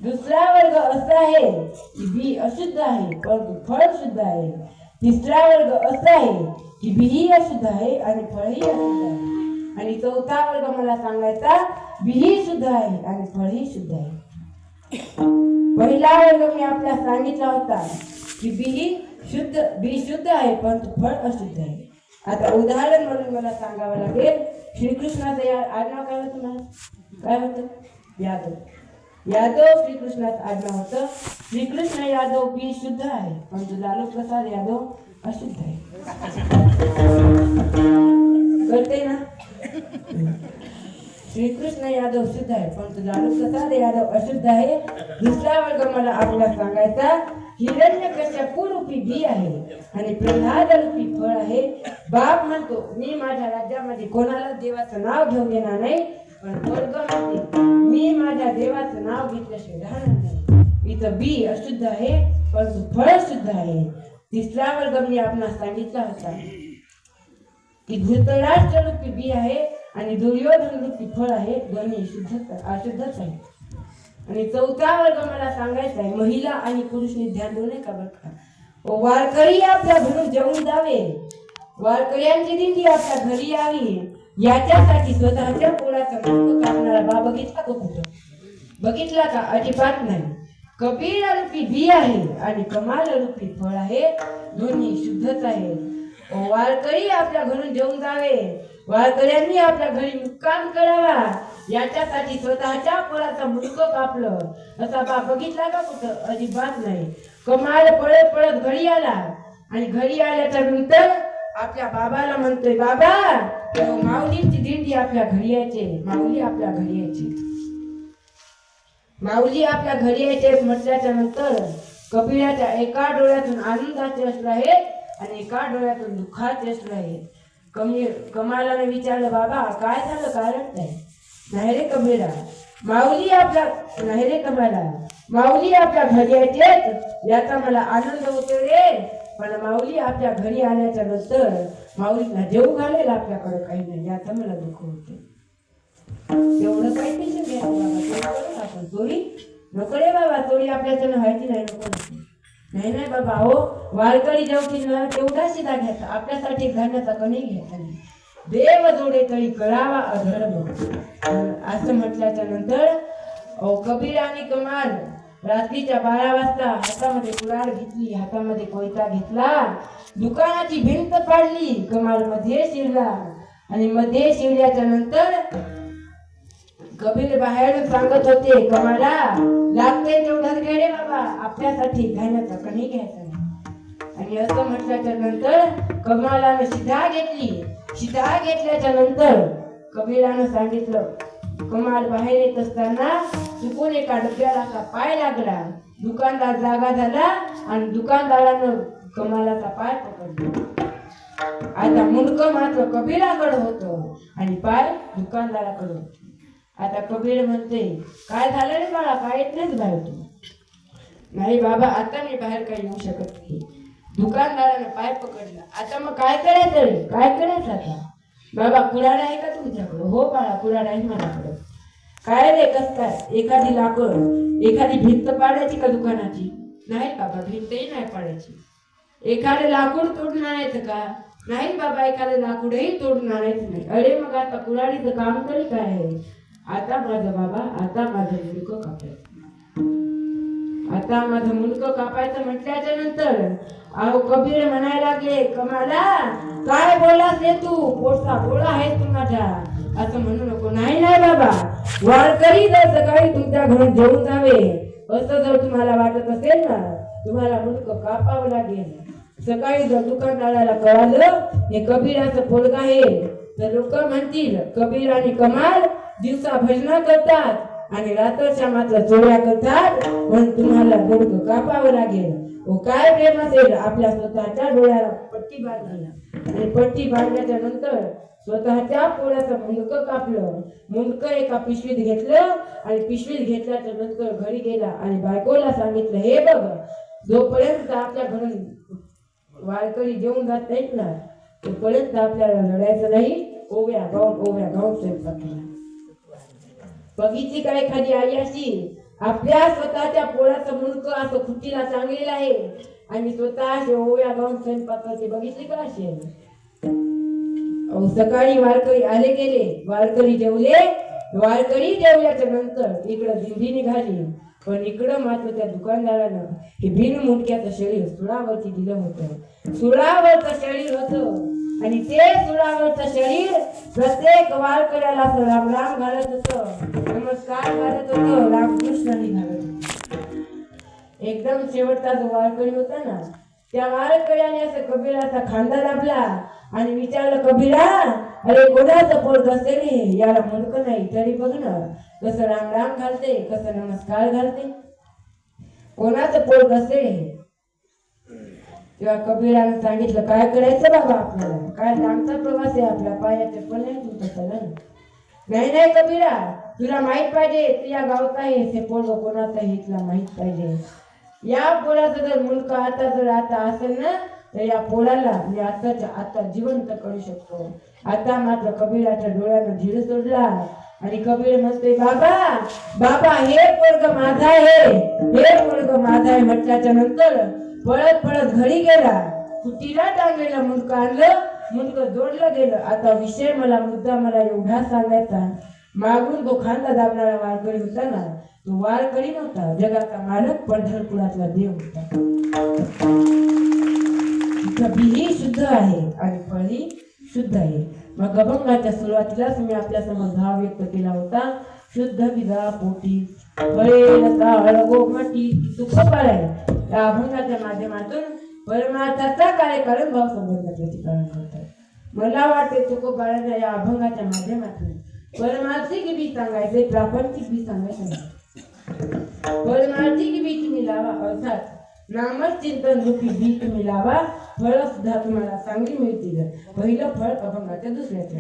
दुसरा वर्ग असा आहे की बी अशुद्ध आहे परंतु फळ शुद्ध आहे. तिसरा वर्ग असा आहे की बी ही अशुद्ध आहे आणि फळही अशुद्ध आहे. आणि चौथा वर्ग मला सांगायचा बी ही शुद्ध आहे आणि फळही शुद्ध आहे. पहिला वर्ग मी आपल्याला सांगितला होता की बी शुद्ध आहे परंतु फळ अशुद्ध आहे. आता उदाहरण म्हणून मला सांगावं लागेल. श्रीकृष्णाचं आडनाव काय होतं? मला काय होतं? यादव. यादव श्रीकृष्णाचं आडनाव होतं. श्रीकृष्ण यादव बी शुद्ध आहे परंतु लालू प्रसाद यादव अशुद्ध आहे. कळते ना? श्रीकृष्ण यादव शुद्ध आहे परंतु लालू प्रसाद यादव अशुद्ध आहे. दुसरा वर्ग मला आपल्याला सांगायचा हिरण्यकश्यपू रूपी बी आहे आणि प्रल्हाद रूपी फळ आहे. बाप म्हणतो मी माझ्या राज्यामध्ये कोणाला देवाचं नाव घेऊन देणार नाही, पण वर्ग म्हणते मी माझ्या देवाचं नाव घेतल्याशिवाय राहणार नाही. इथं बी अशुद्ध आहे परंतु फळ शुद्ध आहे. तिसरा वर्ग मी आपणास सांगितला होता की धृतराष्ट्र रूपी बी आहे आणि दुर्योधन रूपी फळ आहे. दोन्ही अशुद्धच आहे. आणि चौथा वर्ग मला सांगायचा आहे महिला आणि पुरुषने ध्यान देऊ नये का बरं का. वारकरी आपल्या घरून जेवून जावे, वारकऱ्यांची दिंडी आपल्या घरी यावी याच्यासाठी स्वतःच्या पोळाचा मुख कापणारा बा बघितला का कुठं? बघितला का? अजिबात नाही. कबीर रूपी बी आहे आणि कमाल रूपी फळ आहे. दोन्ही शुद्धच आहे. वारकरी आपल्या घरून जेवून जावे, वारकऱ्यांनी आपल्या घरी मुक्काम करावा याच्यासाठी स्वतःच्या पोळाचा मुंडक कापलं असा बा बघितला का कुठं? अजिबात नाही. कमाल पळत पळत घरी आला आणि घरी आल्याच्या नंतर आपल्या बाबाला म्हणतोय बाबा माऊलींची दिंडी आपल्या घरी यायचे, माऊली आपल्या घरी यायची, माऊली आपल्या घरी यायचे म्हटल्याच्या नंतर कबीराच्या एका डोळ्यातून आनंदाचे अश्रू आहेत आणि एका डोळ्यातून दुःखाचे अश्रू आहेत. कमालाने विचारलं बाबा काय झालं, कारण नाही? नाही रे कबीरा, माऊली आपल्या नाही रे कमाला, माऊली आपल्या घरी यायचे याचा मला आनंद होतो रे, पण माऊली आपल्या घरी आल्याच्या नंतर माऊलीला जेवू घालेल आपल्याकडे काही नाही याचा मला दुःख होते. एवढं काही टेन्शन घ्यायचं बाबा, आपण चोरी नको रे बाबा, चोरी आपल्याच्यानं व्हायची नाही. नको नाही नाही बाबा, हो वारकरी जेवतील ना तेवढा शिदा घ्यायचा, आपल्यासाठी घालण्याचा कमी घ्यायचा नाही. देव जोडे तरी करावा अधर्म असं म्हटल्याच्या नंतर कबीर आणि कमाल रात्रीच्या 12 वाजता हातामध्ये कुऱ्हाड घेतली, हातामध्ये कोयता घेतला, दुकानाची भिंत पाडली, कमाल मध्ये शिरला आणि मध्ये शिरल्याच्या नंतर कबीर बाहेरून सांगत होते कमाला लागते तेवढंच घे रे बाबा, आपल्यासाठी घाण्याचा कणी घ्यायचा नाही. आणि असं म्हटल्याच्या नंतर कमालाने शिधा घेतली. शिधा घेतल्याच्या नंतर कबीरानं सांगितलं कमाल बाहेर येत असताना चुकून एका डब्याला असा पाय लागला. दुकानदार जागा झाला आणि दुकानदारानं कमालाचा पाय पकडला. आता मुंडकं मात्र कबीराकडे होतं आणि पाय दुकानदाराकडे होतं. आता कबीर म्हणते काय झालं रे बाळा, काय येत नाहीच बाहेर तू? नाही बाबा, आता मी बाहेर काही येऊ शकत नाही. दुकानदारानं पाय पकडला. आता मग काय करायचं रे, काय करायचं आता? बाबा कुऱ्हाड आहे का तुमच्याकडं? हो बाळा कुऱ्हाड आहे माझ्याकडं. काय रे, कस काय? एखादी लाकूड, एखादी भिंत पाडायची का दुकानाची? नाही बाबा, भिंतही नाही पाडायची. एखादं लाकूड तोडून आणायचं का? नाही बाबा, एखादं लाकूडही तोडून आणायचं नाही. अरे मग आता कुऱ्हाडीचं काम तरी काय आहे? आता माझं बाबा, आता माझं मुंडकं कापायचं, आता माझं मुंडकं कापायचं म्हटल्याच्या नंतर अहो कबीर म्हणायला लागले कमाला काय बोलास रे तू, पोटचा गोळा आहे तू माझा, असं म्हणू नको. नाही नाही बाबा, वारकरी जर सकाळी तुमच्या घरून जेवून जावे असं जर तुम्हाला वाटत असेल ना, तुम्हाला मुंडकं कापावं लागेल. सकाळी जर दुकानदाराला कळालं हे कबीराचं पोरगं आहे तर लोक म्हणतील कबीर आणि कमाल दिवसा भजन करतात आणि रात्रच्या मात्र चोऱ्या करतात, म्हणून तुम्हाला मुंडकं कापावं लागेल. काय प्रेम असेल आपल्या स्वतःच्या डोळ्याला पट्टी बांधली आणि पट्टी बांधल्याच्या नंतर स्वतःच्या पोळ्याचं मुंडकं कापलं. मुंडकं एका पिशवीत घेतलं आणि पिशवीत घेतल्याच्या नंतर घरी गेला आणि बायकोला सांगितलं हे बघ, जोपर्यंत आपल्या घरून वारकरी जेवून जात नाहीत ना तोपर्यंत आपल्याला लढायचं नाही. ओव्या गाऊन स्वयंपाक केला. बघितली का एखादी आई अशी आपल्या स्वतःच्या पोळाचं मुंडकं असं खुटीला चांगलेलं आहे आणि स्वतः असे ओव्या गाऊन स्वयंपाकाचे बघितले का असे सकाळी वारकरी आले गेले, वारकरी जेवल्याच्या नंतर इकडं दिंडी निघाली. पण इकडं मात्र त्या दुकानदारानं हे बिन मुंडक्याचं शरीर सुळावरती दिलं होतं. सुळावरचं शरीर होतं आणि ते सुळावरचं शरीर प्रत्येक वारकऱ्याला असं राम राम घालत होतं, नमस्कार घालत होतं, रामकृष्णाने घालत होतं. एकदम शेवटचा जो वारकरी होता ना, त्या वारकऱ्याने असं कबीराचा खांदा दाबला आणि विचारलं, कबीरा, अरे कोणाचं पोट असेल हे, याला मुंडकं नाही तरी बघ ना कसं राम राम घालते, कसं नमस्कार घालते, कोणाचं पोट असेल. तेव्हा कबीरानं सांगितलं, काय करायचं बाबा आपल्याला, काय लांबचा प्रवास आहे आपला, पायाचे पण नाही तुमचं चलन. नाही कबीरा, तुला माहित पाहिजे, तुझ्या गावचा आहे हे पोट कोणाचं आहे तुला माहित पाहिजे. या पोळाचं जर मुलगा आता असेल ना तर या पोळाला मी आता जिवंत करू शकतो. आता मात्र कबीराच्या डोळ्यानं धीर सोडला आणि कबीर म्हणते, बाबा हे पोरग माझा आहे म्हटल्याच्या नंतर पळत घरी गेला. कुटीला टांगलेलं मुंडकं आणलं, मुंडकं जोडलं गेलं. आता विषय मुद्दा एवढा सांगायचा, मागून तो खांदा दाबणारा वारकरी होता ना, तो वारकरी नव्हता, जगाचा मालक पंढरपुरातला देव होता. कबीही शुद्ध आहे आणि फळही शुद्ध आहे. मग अभंगाच्या सुरुवातीलाच मी आपल्या समोर भाव व्यक्त केला होता, शुद्ध विधा पोटी फळे रसाळ गोमटी तुकोबाळ आहे. या अभंगाच्या माध्यमातून परमार्थाचा कार्यकारण भाव संबंधाचे प्रतिपादन करतात. मला वाटते तुकोबाळांना या अभंगाच्या माध्यमातून परमार्थिक बी सांगायचे, प्रापंचिक बी सांगायचे नाही. परमार्थिक बी तुम्ही लावा, अर्थात नामचिंतन रूपी बी तुम्ही लावा, फळ सुद्धा तुम्हाला चांगली मिळतील. पहिलं फळ अभंगाच्या दुसऱ्याचं.